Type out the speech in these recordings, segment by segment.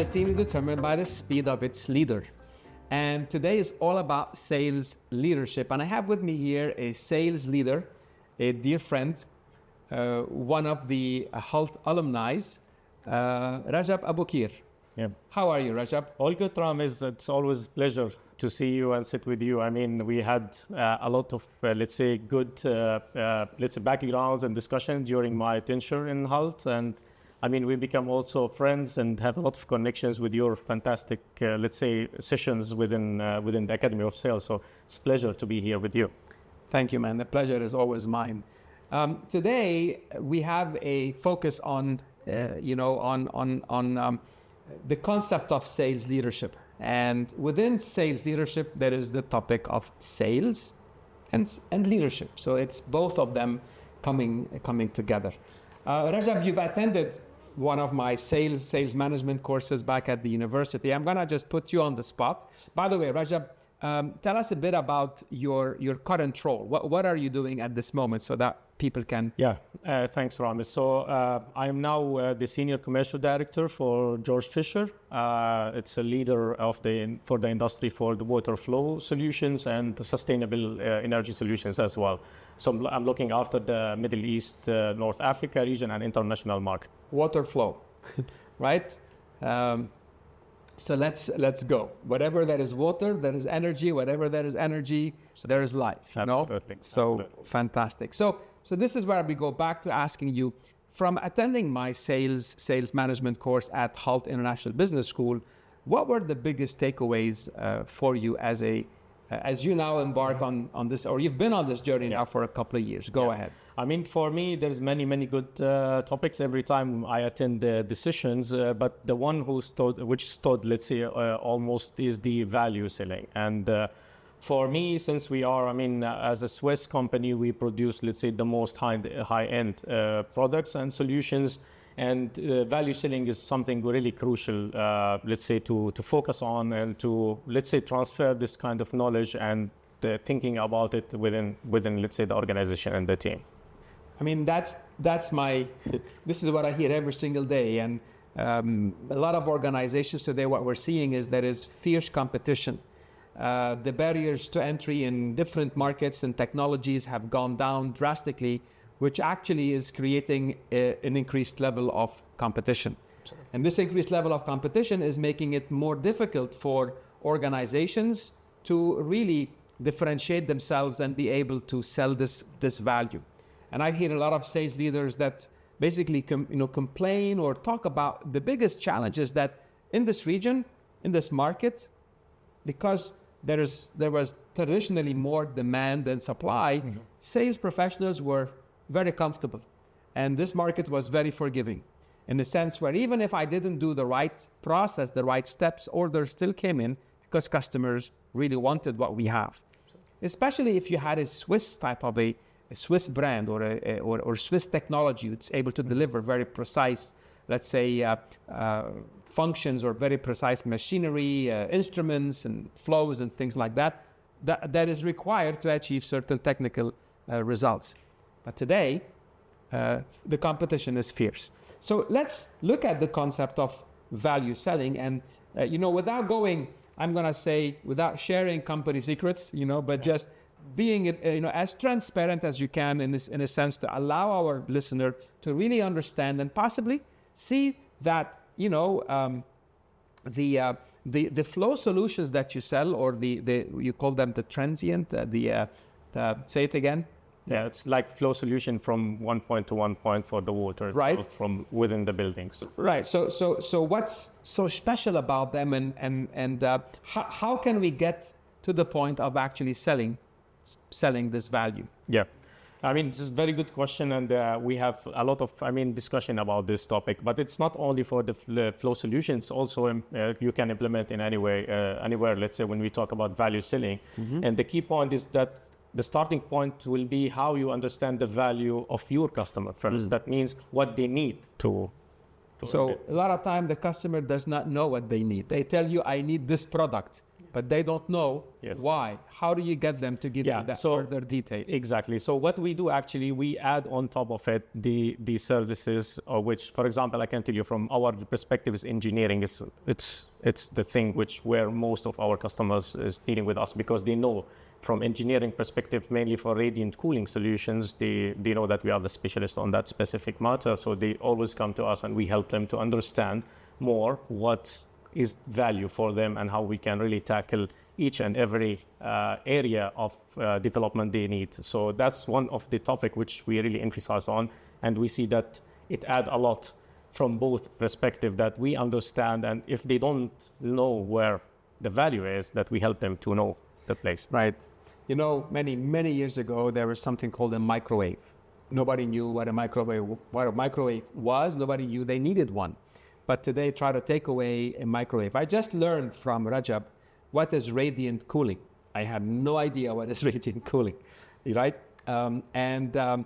a team is determined by the speed of its leader. And today is all about sales leadership. And I have with me here a sales leader, a dear friend, one of the HALT alumni, Rajab Abu Keer. Yeah. How are you, Rajab? All good, Ramez. It's always a pleasure to see you and sit with you. I mean, we had a lot of, let's say, good, backgrounds and discussions during my tenure in HALT. And I mean, we become also friends and have a lot of connections with your fantastic, sessions within the Academy of Sales. So it's a pleasure to be here with you. Thank you, man. The pleasure is always mine. Today, we have a focus on, the concept of sales leadership. And within sales leadership, there is the topic of sales and leadership. So it's both of them coming together. Rajab, you've attended one of my sales management courses back at the university. I'm going to just put you on the spot. By the way, Rajab, tell us a bit about your current role. What are you doing at this moment so that people can... Yeah, thanks, Ramez. So I am now the Senior Commercial Director for George Fischer. It's a leader for the industry for the water flow solutions and the sustainable energy solutions as well. So I'm looking after the Middle East, North Africa region and international market. Water flow, right? So let's go. Whatever there is water, there is energy. Whatever there is energy, there is life. Absolutely. So Absolutely. Fantastic. So this is where we go back to asking you, from attending my sales management course at HALT International Business School, what were the biggest takeaways for you as you now embark on this, or you've been on this journey now for a couple of years? Go ahead. I mean, for me, there's many good topics every time I attend the sessions, but the one which stood, let's say, almost is the value selling. And for me, since we are, as a Swiss company, we produce, let's say, the most high-end products and solutions. And value selling is something really crucial, to focus on and to, transfer this kind of knowledge and thinking about it within, let's say, the organization and the team. I mean, this is what I hear every single day. And a lot of organizations today, what we're seeing is there is fierce competition. The barriers to entry in different markets and technologies have gone down drastically, which actually is creating an increased level of competition. Absolutely. And this increased level of competition is making it more difficult for organizations to really differentiate themselves and be able to sell this value. And I hear a lot of sales leaders that basically complain or talk about the biggest challenges that in this region, in this market, because there was traditionally more demand than supply, mm-hmm. Sales professionals were very comfortable. And this market was very forgiving in the sense where even if I didn't do the right process, the right steps, orders still came in because customers really wanted what we have. Especially if you had a Swiss type of a Swiss brand or Swiss technology that's able to deliver very precise, let's say, functions or very precise machinery, instruments and flows and things like that is required to achieve certain technical results. But today, the competition is fierce. So let's look at the concept of value selling. And, without sharing company secrets, but just being, as transparent as you can in a sense to allow our listener to really understand and possibly see that, the flow solutions that you sell, or you call them the transient, say it again. Yeah, it's like flow solution from one point to one point for the water, right? From within the buildings. Right. So what's so special about them, and how can we get to the point of actually selling this value? Yeah, this is a very good question, and we have a lot of discussion about this topic. But it's not only for the flow solutions; also you can implement in anywhere. Let's say when we talk about value selling, mm-hmm. And the key point is that the starting point will be how you understand the value of your customer first. Mm-hmm. That means what they need to So a lot of time the customer does not know what they need. They tell you, I need this product. but they don't know why. How do you get them to give you that further detail? Exactly. So what we do actually, we add on top of it the services, which, for example, I can tell you from our perspective is engineering. It's the thing where most of our customers is dealing with us, because they know from engineering perspective, mainly for radiant cooling solutions, they know that we are the specialist on that specific matter. So they always come to us and we help them to understand more what is value for them and how we can really tackle each and every area of development they need. So that's one of the topic which we really emphasize on, and we see that it adds a lot from both perspective, that we understand, and if they don't know where the value is, that we help them to know the place. Right. You know, many years ago, there was something called a microwave. Nobody knew what a microwave was. Nobody knew they needed one. But today, try to take away a microwave. I just learned from Rajab what is radiant cooling. I had no idea what is radiant cooling, right? And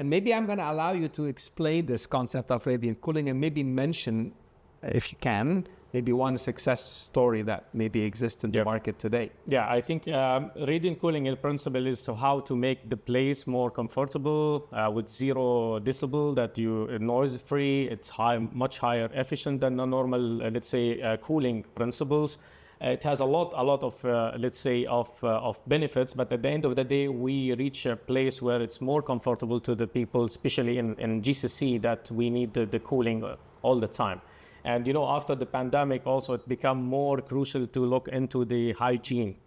maybe I'm going to allow you to explain this concept of radiant cooling, and maybe mention, if you can, maybe one success story that maybe exists in the market today. Yeah, I think radiant cooling in principle is how to make the place more comfortable with 0 decibel, that you noise free. It's much higher efficient than the normal, let's say, cooling principles. It has a lot of let's say of benefits, but at the end of the day, we reach a place where it's more comfortable to the people, especially in GCC, that we need the cooling all the time. And, you know, after the pandemic also, it become more crucial to look into the hygiene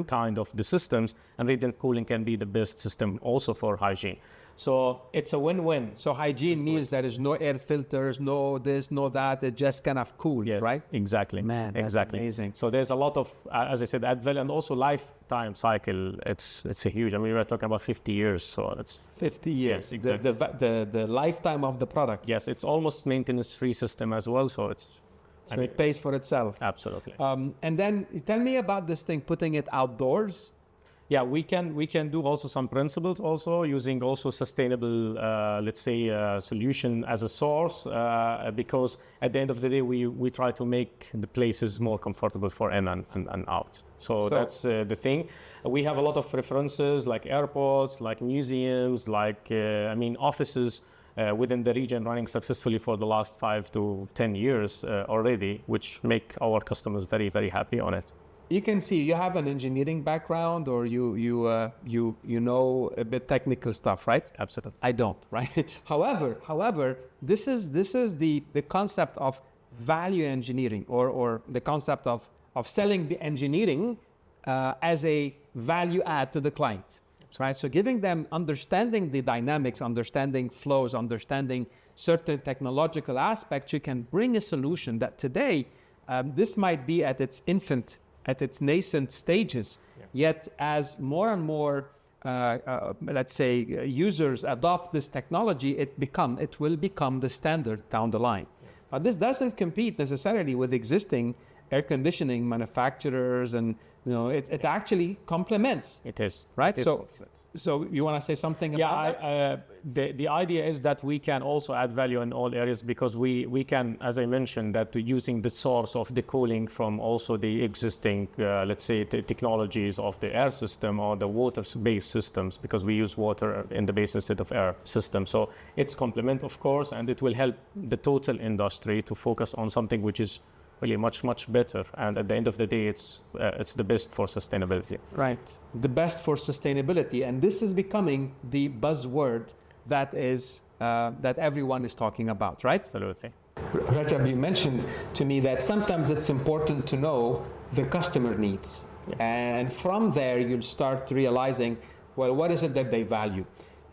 kind of the systems, and radiant cooling can be the best system also for hygiene. So it's a win-win. So hygiene means there is no air filters, no this, no that. It just kind of cool, right? Exactly. Man, that's amazing. So there's a lot of, as I said, add value, and also lifetime cycle. It's a huge. I mean, we're talking about 50 years. So it's 50 years. Yes, exactly. The lifetime of the product. Yes, it's almost maintenance-free system as well. So it pays for itself. Absolutely. And then tell me about this thing, putting it outdoors. Yeah, we can do also some principles also using also sustainable, let's say, solution as a source, because at the end of the day, we try to make the places more comfortable for in and out. So that's the thing. We have a lot of references like airports, like museums, like, offices within the region running successfully for the last 5 to 10 years already, which make our customers very, very happy on it. You can see you have an engineering background, or you know a bit technical stuff, right? Absolutely. I don't, right? However, this is the concept of value engineering, or the concept of selling the engineering as a value add to the client, right? So giving them understanding the dynamics, understanding flows, understanding certain technological aspects, you can bring a solution that today this might be at its nascent stages, yet as more and more, let's say, users adopt this technology, it will become the standard down the line. But this doesn't compete necessarily with existing air conditioning manufacturers, and it actually complements. It is, right? So you want to say something about that? The idea is that we can also add value in all areas, because we can, as I mentioned, that using the source of the cooling from also the existing, let's say, technologies of the air system or the water-based systems, because we use water in the base instead of air system. So it's complement, of course, and it will help the total industry to focus on something which is really much better, and at the end of the day, it's the best for sustainability. Right, the best for sustainability, and this is becoming the buzzword that everyone is talking about, right? Absolutely. Rajab, you mentioned to me that sometimes it's important to know the customer needs, and from there you'll start realizing, well, what is it that they value?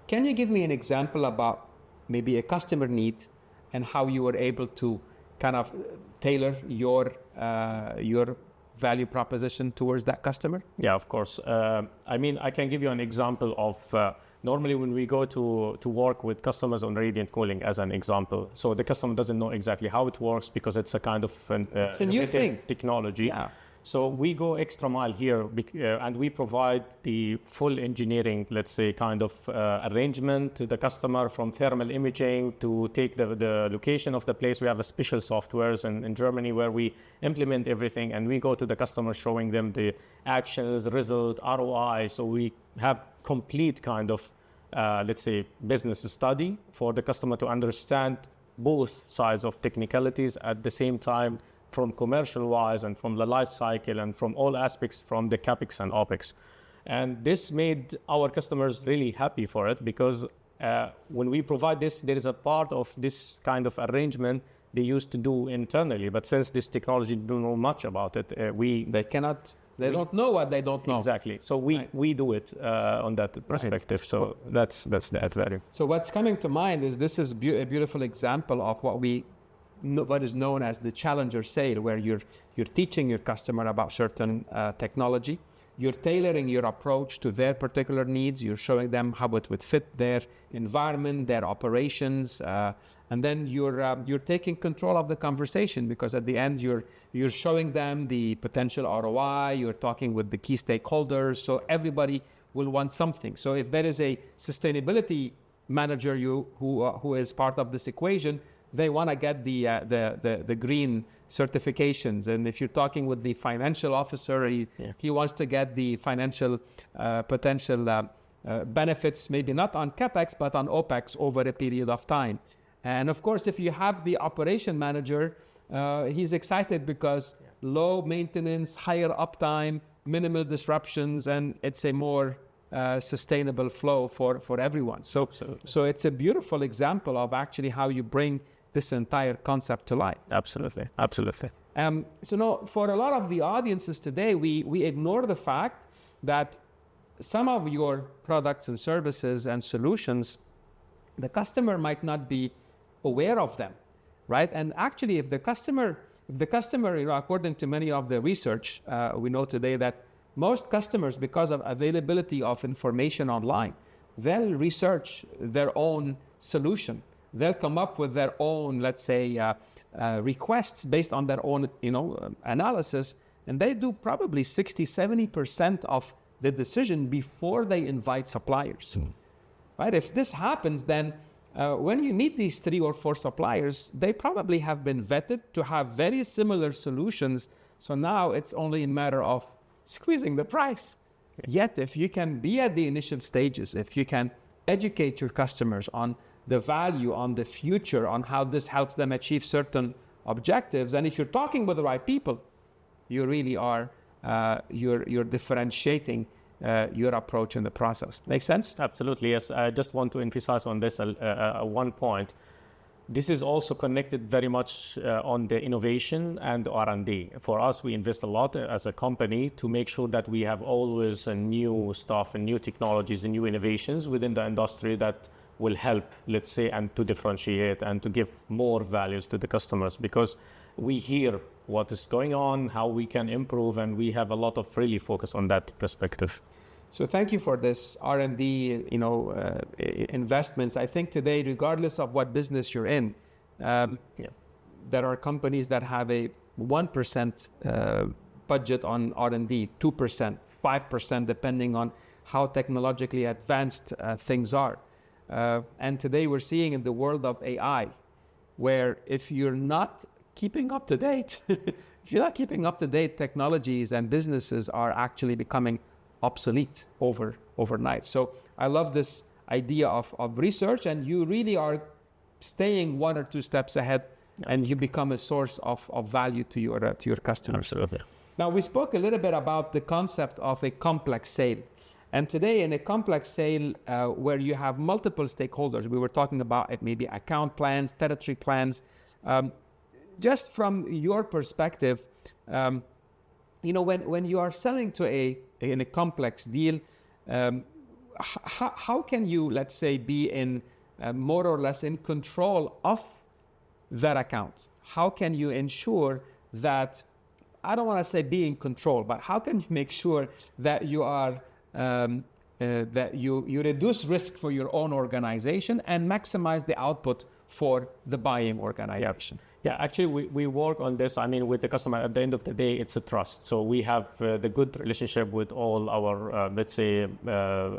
Can you give me an example about maybe a customer need and how you were able to kind of tailor your value proposition towards that customer? Yeah, of course. I can give you an example of normally when we go to work with customers on radiant cooling as an example. So the customer doesn't know exactly how it works, because it's a kind of it's a new thing, technology. Yeah. So we go extra mile here, and we provide the full engineering, let's say, kind of arrangement to the customer, from thermal imaging to take the location of the place. We have a special softwares in Germany where we implement everything, and we go to the customer showing them the actions, result, ROI. So we have complete kind of, let's say, business study for the customer to understand both sides of technicalities at the same time, from commercial wise and from the life cycle and from all aspects, from the CapEx and OpEx. And this made our customers really happy for it, because when we provide this, there is a part of this kind of arrangement they used to do internally. But since this technology don't know much about it, they don't know what they don't know. Exactly. So we do it on that perspective. Right. So that's the add value. So what's coming to mind is this is a beautiful example of what is known as the challenger sale, where you're teaching your customer about certain technology. You're tailoring your approach to their particular needs. You're showing them how it would fit their environment, their operations, and then you're taking control of the conversation, because at the end you're showing them the potential ROI. You're talking with the key stakeholders, so everybody will want something. So if there is a sustainability manager who is part of this equation, they want to get the green certifications. And if you're talking with the financial officer, he wants to get the financial potential benefits, maybe not on CapEx, but on OpEx over a period of time. And of course, if you have the operation manager, he's excited because low maintenance, higher uptime, minimal disruptions, and it's a more sustainable flow for everyone. So it's a beautiful example of actually how you bring this entire concept to life. Absolutely. So now, for a lot of the audiences today, we ignore the fact that some of your products and services and solutions, the customer might not be aware of them, right? And actually, if the customer, according to many of the research, we know today that most customers, because of availability of information online, they'll research their own solution. They'll come up with their own, let's say, requests based on their own, analysis, and they do probably 60-70% of the decision before they invite suppliers. Right? If this happens, then when you meet these 3 or 4 suppliers, they probably have been vetted to have very similar solutions. So now it's only a matter of squeezing the price. Yet, if you can be at the initial stages, if you can educate your customers on the value, on the future, on how this helps them achieve certain objectives, and if you're talking with the right people, you really are you're differentiating your approach in the process. Make sense? Absolutely, yes. I just want to emphasize on this one point. This is also connected very much on the innovation and R&D. For us, we invest a lot as a company to make sure that we have always new stuff and new technologies and new innovations within the industry that will help, let's say, and to differentiate and to give more values to the customers, because we hear what is going on, how we can improve, and we have a lot of really focus on that perspective. So thank you for this R&D, investments. I think today, regardless of what business you're in, there are companies that have a 1% budget on R&D, 2%, 5%, depending on how technologically advanced things are. And today we're seeing in the world of AI, where if you're not keeping up to date, technologies and businesses are actually becoming obsolete overnight. So I love this idea of research, and you really are staying 1 or 2 steps ahead, and you become a source of value to your customers. Absolutely. Now, we spoke a little bit about the concept of a complex sale. And today, in a complex sale where you have multiple stakeholders, we were talking about maybe account plans, territory plans. Just from your perspective, when you are selling in a complex deal, how can you, let's say, be in more or less in control of that account? How can you ensure that, I don't want to say be in control, but how can you make sure that you are that you reduce risk for your own organization and maximize the output for the buying organization? Yeah, actually, we work on this. I mean, with the customer, at the end of the day, it's a trust. So we have the good relationship with all our, let's say,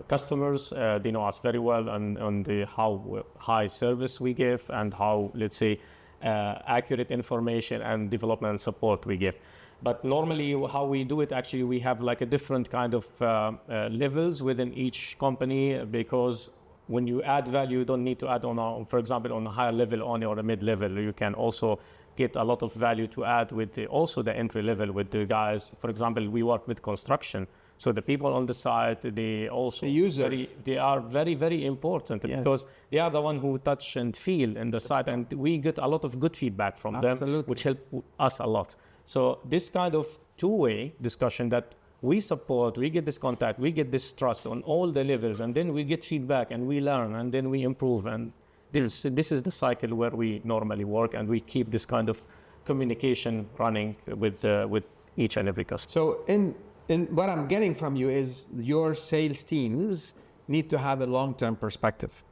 customers. They know us very well on the how high service we give and how, let's say, accurate information and development support we give. But normally, how we do it, actually, we have like a different kind of levels within each company, because when you add value, you don't need to add on, for example, on a higher level only or a mid-level. You can also get a lot of value to add with also the entry level with the guys. For example, we work with construction. So the people on the site, they also, the users, they are very, very important, yes, because they are the one who touch and feel in the site. And we get a lot of good feedback from them, which help us a lot. So this kind of two-way discussion that we support, we get this contact, we get this trust on all the levels, and then we get feedback and we learn and then we improve. And this is the cycle where we normally work, and we keep this kind of communication running with each and every customer. So in what I'm getting from you is your sales teams need to have a long-term perspective,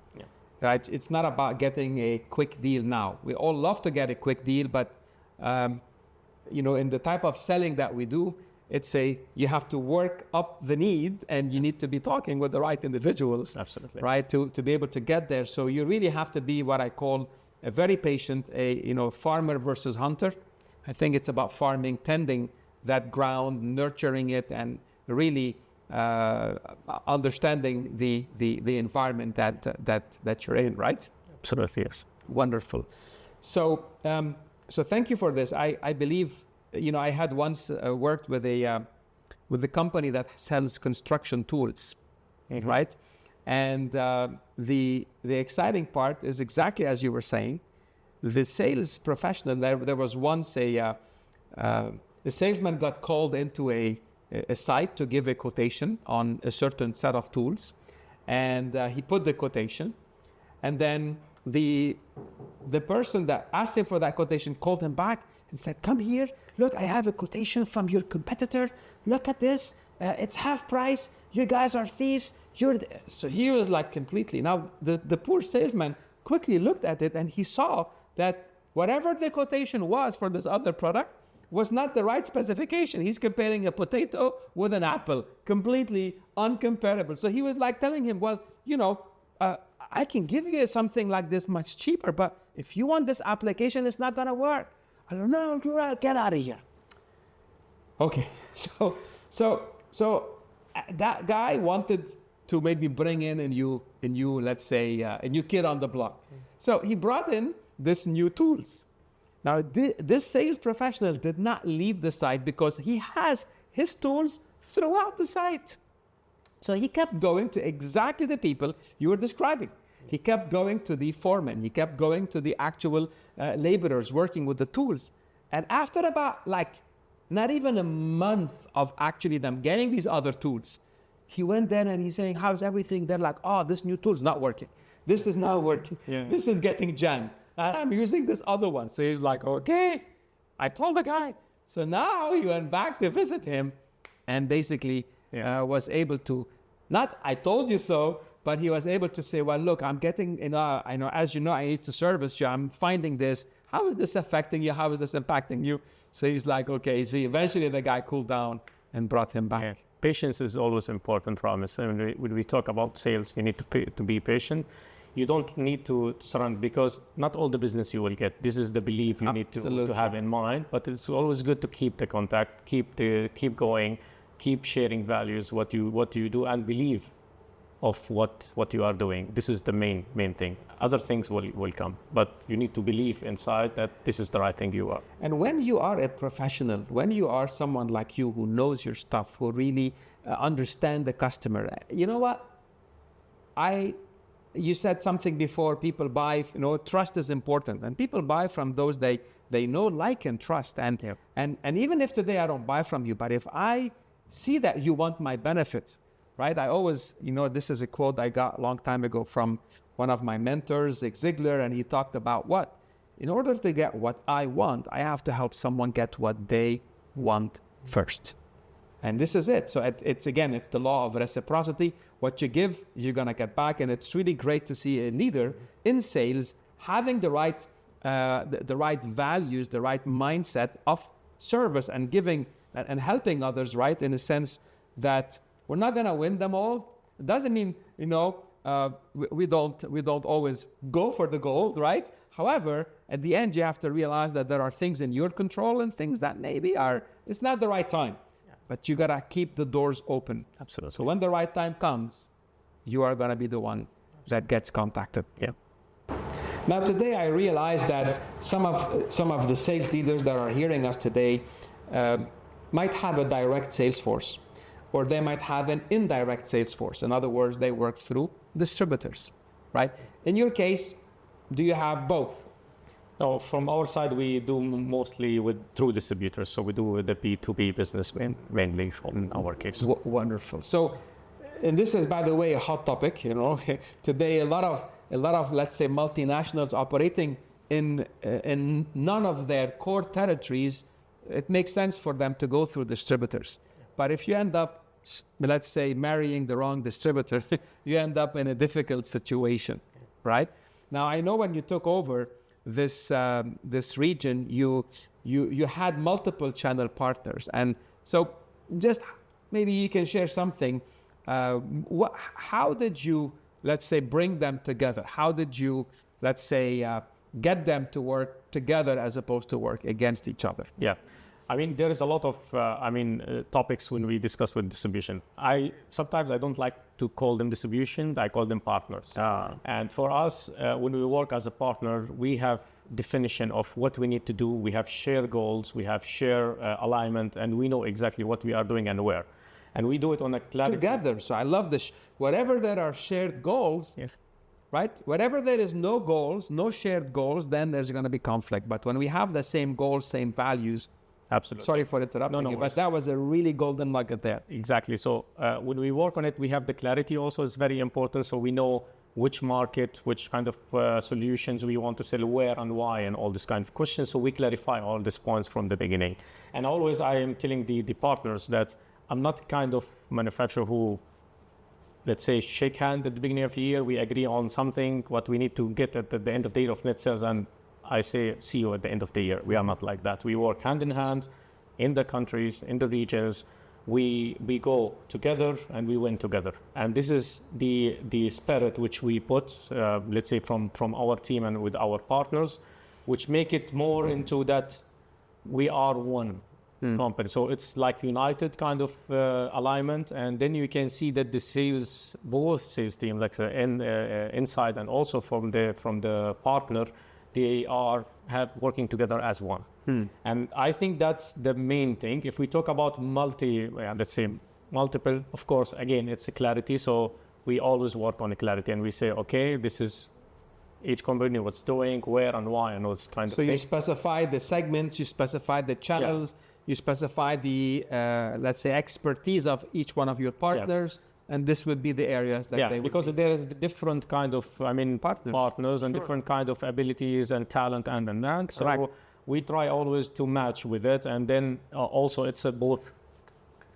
right? It's not about getting a quick deal now. We all love to get a quick deal, but in the type of selling that we do, you have to work up the need, and you need to be talking with the right individuals. Absolutely. Right, to be able to get there. So you really have to be what I call a very patient, farmer versus hunter. I think it's about farming, tending that ground, nurturing it, and really understanding the environment that you're in, right? Absolutely, yes. Wonderful. So thank you for this. I believe, I had once worked with a company that sells construction tools, right? And the exciting part is exactly as you were saying. The sales professional, there was once a salesman got called into a site to give a quotation on a certain set of tools, and he put the quotation, and then the person that asked him for that quotation called him back and said, "Come here, look, I have a quotation from your competitor. Look at this. It's half price. You guys are thieves. So he was like completely. Now, the poor salesman quickly looked at it, and he saw that whatever the quotation was for this other product was not the right specification. He's comparing a potato with an apple, completely uncomparable. So he was like telling him, well, I can give you something like this much cheaper, but if you want this application, it's not going to work. I don't know, get out of here. Okay, so that guy wanted to maybe bring in a new, let's say, a new kid on the block. So he brought in this new tools. Now, this sales professional did not leave the site because he has his tools throughout the site. So he kept going to exactly the people you were describing. He kept going to the foreman. He kept going to the actual laborers working with the tools. And after about not even a month of actually them getting these other tools, he went there and he's saying, how's everything? They're like, oh, this new tool's not working. This is not working. Yeah. This is getting jammed. And I'm using this other one. So he's like, okay, I told the guy. So now he went back to visit him and basically was able to, not I told you so, but he was able to say, well, look, I'm getting, I know, as you know, I need to service you. I'm finding this. How is this affecting you? How is this impacting you? So he's like, okay. So eventually the guy cooled down and brought him back. Yeah. Patience is always important, Ramez. When we talk about sales, you need to be patient. You don't need to surrender, because not all the business you will get. This is the belief you need to have in mind. But it's always good to keep the contact, keep going, keep sharing values, what you do, and believe of what you are doing. This is the main thing. Other things will come, but you need to believe inside that this is the right thing you are. And when you are a professional, when you are someone like you who knows your stuff, who really understand the customer, you know what? You said something before, people buy, trust is important, and people buy from those they know, like, and trust. And even if today I don't buy from you, but if I see that you want my benefits, right? I always, this is a quote I got a long time ago from one of my mentors, Zig Ziglar, and he talked about in order to get what I want, I have to help someone get what they want first. And this is it. So it's the law of reciprocity. What you give, you're going to get back. And it's really great to see a leader in sales having the right the right values, the right mindset of service and giving and helping others, right? In a sense that we're not going to win them all. It doesn't mean, we don't always go for the goal, right? However, at the end, you have to realize that there are things in your control and things that maybe it's not the right time. Yeah. But you got to keep the doors open. Absolutely. So when the right time comes, you are going to be the one that gets contacted. Yeah. Now, today I realize that some of the sales leaders that are hearing us today might have a direct sales force, or they might have an indirect sales force. In other words, they work through distributors, right? In your case, do you have both? No, from our side, we do mostly through distributors. So we do the B2B business mainly in our case. Wonderful. So, and this is, by the way, a hot topic. Today, a lot of let's say multinationals operating in none of their core territories. It makes sense for them to go through distributors. But if you end up, let's say, marrying the wrong distributor, you end up in a difficult situation, right? Now, I know when you took over this region, you had multiple channel partners, and so just maybe you can share something. How did you, let's say, bring them together? How did you, let's say, get them to work together as opposed to work against each other? Yeah. I mean, there is a lot of, topics when we discuss with distribution. Sometimes I don't like to call them distribution, I call them partners. And for us, when we work as a partner, we have definition of what we need to do. We have shared goals, we have shared alignment, and we know exactly what we are doing and where. And we do it on a clarity. Together. So I love this. Wherever there are shared goals, yes, right? Wherever there is no goals, no shared goals, then there's going to be conflict. But when we have the same goals, same values, absolutely. Sorry for interrupting you, but that was a really golden nugget there. Exactly. So when we work on it, we have the clarity also is very important. So we know which market, which kind of solutions we want to sell, where and why, and all this kind of questions. So we clarify all these points from the beginning. And always I am telling the partners that I'm not kind of manufacturer who, let's say, shake hand at the beginning of the year. We agree on something, what we need to get at the end of the year of net sales, and I say, see you at the end of the year. We are not like that. We work hand in hand in the countries, in the regions. We go together and we win together. And this is the spirit which we put, let's say, from our team and with our partners, which make it more into that we are one company. So it's like united kind of alignment. And then you can see that the both sales team, like inside and also from the partner, they have working together as one. And I think that's the main thing. If we talk about let's say multiple, of course, again, it's a clarity. So we always work on the clarity and we say, okay, this is each company, what's doing, where and why, and those kind of things. So you specify the segments, you specify the channels, you specify the, let's say, expertise of each one of your partners. And this would be the areas that they would because there is different kind of, partners and different kind of abilities and talent and that. So we try always to match with it. And then also it's a both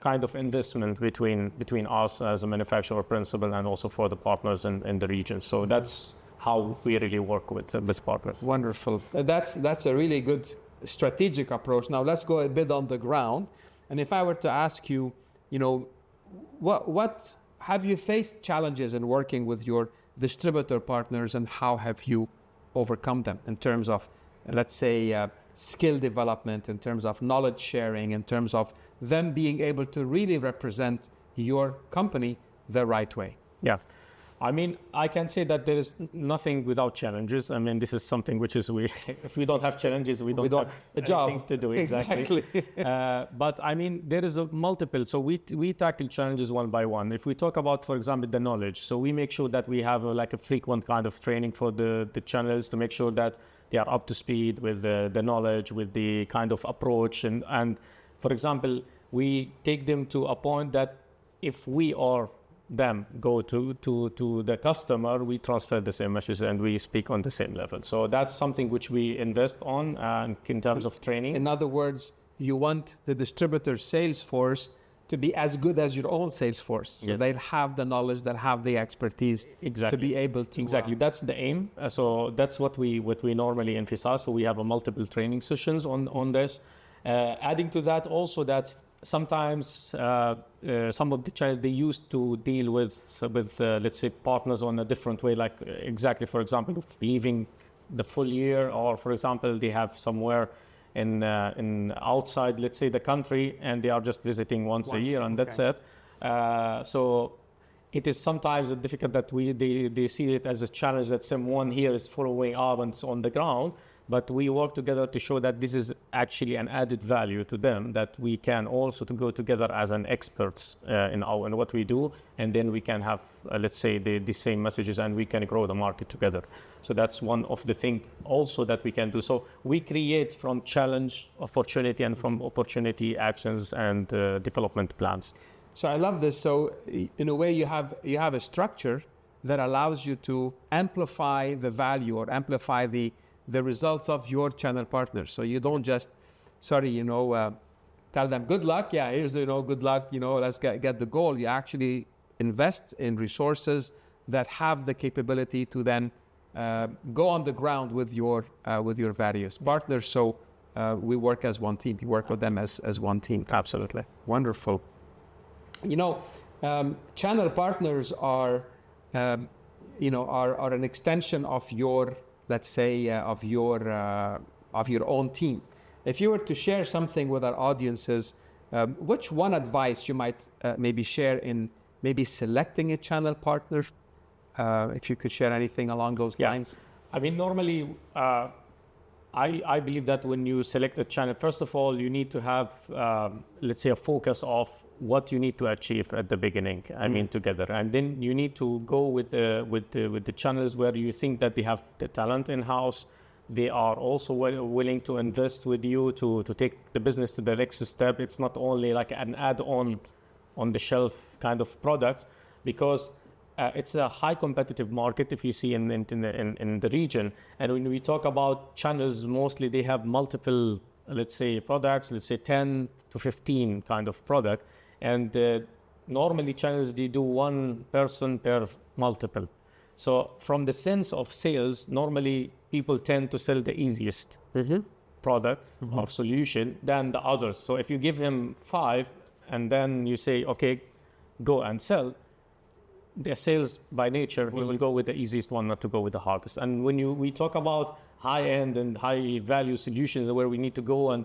kind of investment between us as a manufacturer principal and also for the partners in the region. So that's how we really work with partners. Wonderful. That's a really good strategic approach. Now let's go a bit on the ground. And if I were to ask you, what have you faced challenges in working with your distributor partners, and how have you overcome them in terms of, let's say, skill development, in terms of knowledge sharing, in terms of them being able to really represent your company the right way? Yeah. I can say that there is nothing without challenges. This is something which is if we don't have challenges, we don't have a job to do. Exactly. But there is a multiple. So we tackle challenges one by one. If we talk about, for example, the knowledge, so we make sure that we have a frequent kind of training for the channels to make sure that they are up to speed with the knowledge, with the kind of approach. And for example, we take them to a point that if we are them go to the customer, we transfer the same message and we speak on the same level. So that's something which we invest on in terms of training. In other words, you want the distributor sales force to be as good as your own sales force. So Yes. they'll have the knowledge, they'll have the expertise Exactly. to be able to. Exactly, that's the aim. So that's what we normally emphasize. So we have a multiple training sessions on this. Adding to that also that sometimes some of the channels they used to deal with let's say partners on a different way, like exactly, for example, leaving the full year, or for example they have somewhere in outside, let's say, the country, and they are just visiting once a year, and that's it. So it is sometimes difficult that they see it as a challenge that someone here is following up and it's on the ground. But we work together to show that this is actually an added value to them, that we can also to go together as an experts in what we do, and then we can have, let's say, the same messages, and we can grow the market together. So that's one of the things also that we can do. So we create from challenge, opportunity, and from opportunity, actions and development plans. So I love this. So in a way, you have a structure that allows you to amplify the value or amplify the results of your channel partners. So you don't just, tell them good luck. Yeah, here's, good luck. Let's get the goal. You actually invest in resources that have the capability to then go on the ground with your various partners. So we work as one team. You work with them as one team. Absolutely. Wonderful. Channel partners are an extension of your, let's say, of your own team. If you were to share something with our audiences, which one advice you might maybe share in maybe selecting a channel partner? If you could share anything along those lines. I mean, normally, I believe that when you select a channel, first of all, you need to have, let's say, a focus of what you need to achieve at the beginning. I mean, together, and then you need to go with the channels where you think that they have the talent in house. They are also willing to invest with you to take the business to the next step. It's not only like an add-on on the shelf kind of product, because it's a high competitive market if you see in the region. And when we talk about channels, mostly they have multiple, let's say, products, let's say 10 to 15 kind of product. And normally channels, they do one person per multiple. So from the sense of sales, normally people tend to sell the easiest product or solution than the others. So if you give him 5 and then you say, okay, go and sell, the sales by nature, he will go with the easiest one, not to go with the hardest. And when we talk about high-end and high-value solutions where we need to go and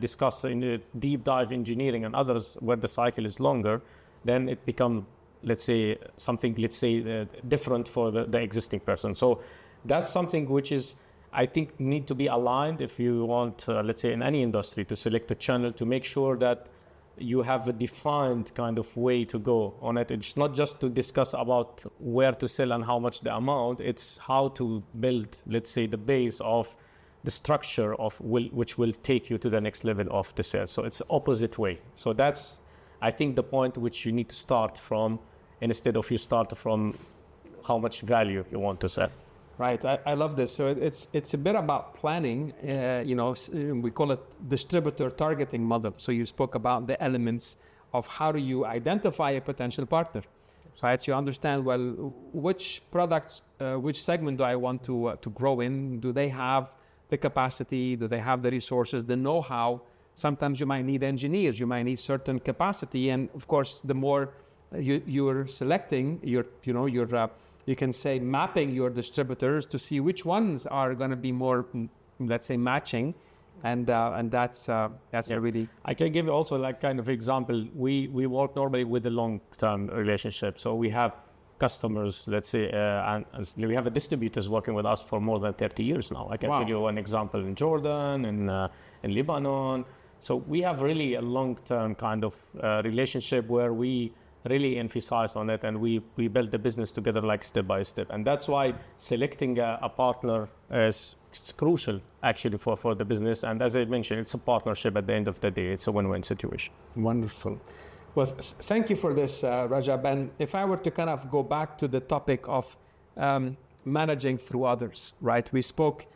discuss in the deep dive engineering and others where the cycle is longer, then it becomes, let's say, something, different for the existing person. So that's something which is, I think, need to be aligned if you want, let's say, in any industry to select a channel, to make sure that you have a defined kind of way to go on it. It's not just to discuss about where to sell and how much the amount, it's how to build, let's say, the base of the structure of which will take you to the next level of the sales. So it's opposite way. So that's, I think, the point which you need to start from, instead of you start from how much value you want to sell. Right, I love this. So it's a bit about planning. We call it distributor targeting model. So you spoke about the elements of how do you identify a potential partner. So you understand, well, which products, which segment do I want to grow in? Do they have the capacity? Do they have the resources, the know-how? Sometimes you might need engineers. You might need certain capacity, and of course, the more you're selecting, you can say mapping your distributors to see which ones are going to be more, let's say, matching, and that's a really. I can give you also like kind of example. We work normally with a long-term relationship, so we have customers, let's say, and we have distributors working with us for more than 30 years now. I can tell you an example in Jordan, in Lebanon. So we have really a long-term kind of relationship where we really emphasize on it, and we build the business together like step by step. And that's why selecting a partner is crucial actually for the business. And as I mentioned, it's a partnership at the end of the day. It's a win-win situation. Wonderful. Well, thank you for this, Rajab. And if I were to kind of go back to the topic of managing through others, right? We spoke,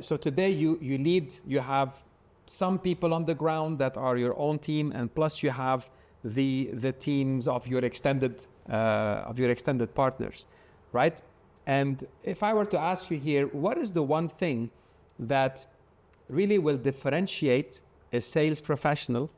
so today you lead, you have some people on the ground that are your own team, and plus you have the teams of your extended partners, right? And if I were to ask you here, what is the one thing that really will differentiate a sales professional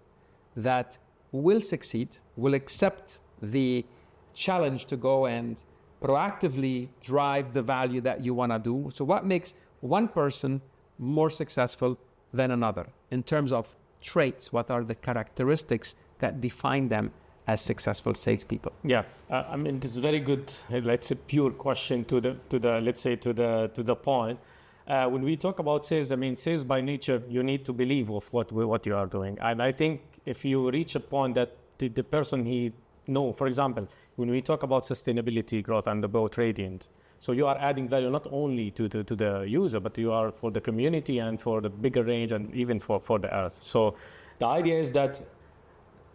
that will succeed, will accept the challenge to go and proactively drive the value that you want to do? So what makes one person more successful than another in terms of traits? What are the characteristics that define them as successful salespeople? Yeah, I mean, it's a very good, let's say, pure question to the point. When we talk about sales, I mean, sales by nature, you need to believe of what you are doing. And I think if you reach a point that the person for example, when we talk about sustainability, growth, and about radiant, so you are adding value not only to the user, but you are for the community and for the bigger range and even for the earth. So the idea is that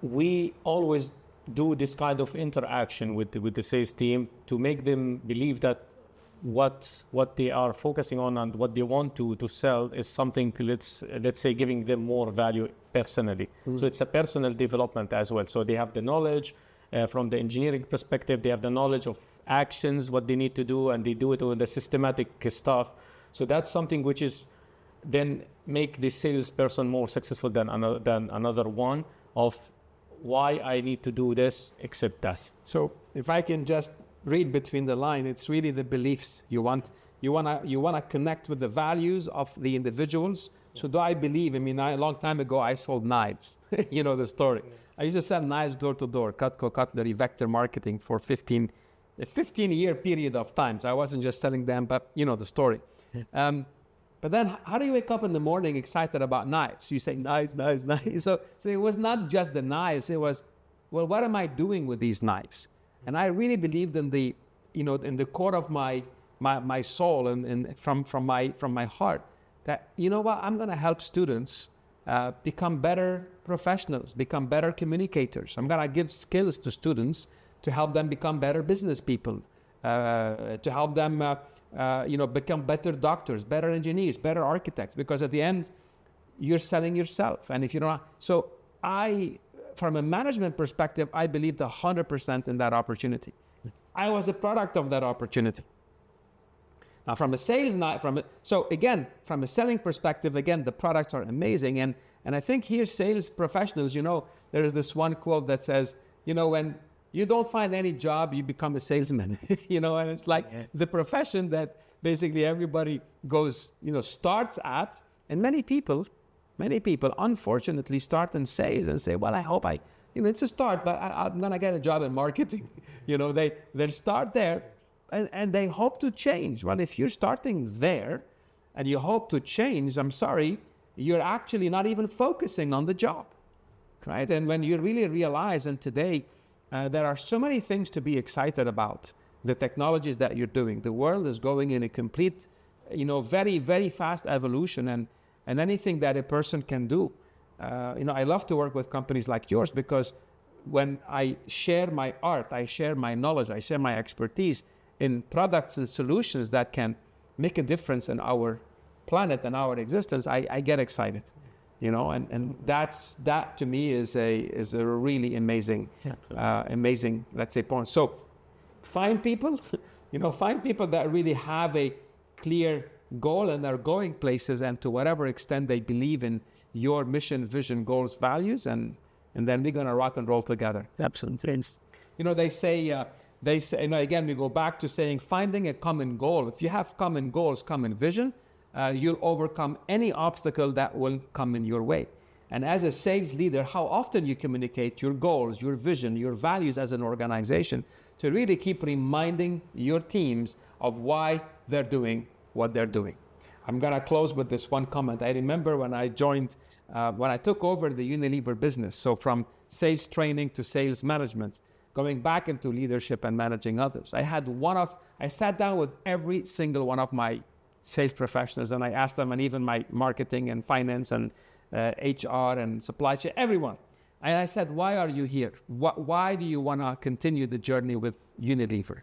we always do this kind of interaction with the sales team to make them believe that what they are focusing on and what they want to sell is something, let's say, giving them more value personally. Mm-hmm. So it's a personal development as well. So they have the knowledge from the engineering perspective, they have the knowledge of actions, what they need to do, and they do it with the systematic stuff. So that's something which is then make the salesperson more successful than another one of why I need to do this, except that. So if I can just read between the line, it's really the beliefs you want to connect with the values of the individuals. So do I believe? I mean, a long time ago I sold knives. You know the story. I used to sell knives door to door, Cutco Cutlery, vector marketing for a 15-year period of time. So I wasn't just selling them, but you know the story. But then how do you wake up in the morning excited about knives? You say knives. So it was not just the knives. It was, well, what am I doing with these knives? And I really believed in in the core of my soul and from my heart that, you know what, I'm going to help students become better professionals, become better communicators. I'm going to give skills to students to help them become better business people, to help them become better doctors, better engineers, better architects, because at the end, you're selling yourself. And if you don't, so from a management perspective, I believed 100% in that opportunity. I was a product of that opportunity. Now, from a selling perspective, again, the products are amazing. And I think here, sales professionals, there is this one quote that says, when you don't find any job, you become a salesman, and it's like the profession that basically everybody goes, starts at. And many people, unfortunately, start in sales and say, well, I hope it's a start, but I'm going to get a job in marketing. They'll start there and they hope to change. Well, if you're starting there and you hope to change, I'm sorry, you're actually not even focusing on the job, right? And when you really realize, and today, there are so many things to be excited about, the technologies that you're doing. The world is going in a complete, very, very fast evolution, and anything that a person can do. I love to work with companies like yours because when I share my art, I share my knowledge, I share my expertise in products and solutions that can make a difference in our planet and our existence, I get excited. And that to me is a really amazing, let's say, point. So find people, find people that really have a clear goal and are going places, and to whatever extent they believe in your mission, vision, goals, values, and then we're going to rock and roll together. Absolutely. They say, again, we go back to saying finding a common goal. If you have common goals, common vision, you'll overcome any obstacle that will come in your way. And as a sales leader, how often you communicate your goals, your vision, your values as an organization to really keep reminding your teams of why they're doing what they're doing. I'm going to close with this one comment. I remember when I took over the Unilever business, so from sales training to sales management, going back into leadership and managing others. I sat down with every single one of my sales professionals, and I asked them, and even my marketing and finance and HR and supply chain, everyone. And I said, why are you here? Why do you want to continue the journey with Unilever?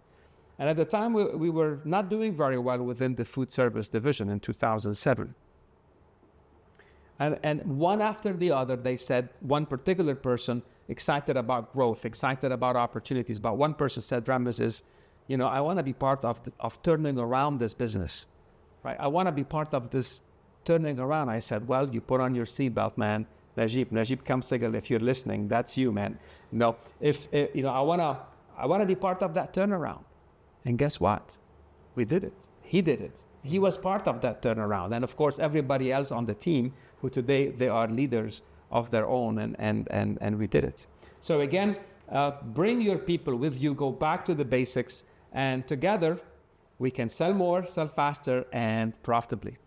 And at the time, we were not doing very well within the food service division in 2007. And one after the other, they said, one particular person excited about growth, excited about opportunities. But one person said, Ramez, I want to be part of turning around this business, right? I want to be part of this turning around. I said, well, you put on your seatbelt, man. Najib Kamsegal, if you're listening, that's you, man. I want to be part of that turnaround. And guess what? We did it. He did it. He was part of that turnaround. And of course, everybody else on the team who today they are leaders of their own, and we did it. So again, bring your people with you, go back to the basics, and together we can sell more, sell faster, and profitably.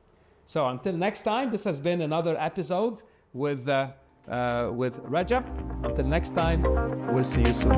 So until next time, this has been another episode with Rajab. Until next time, we'll see you soon.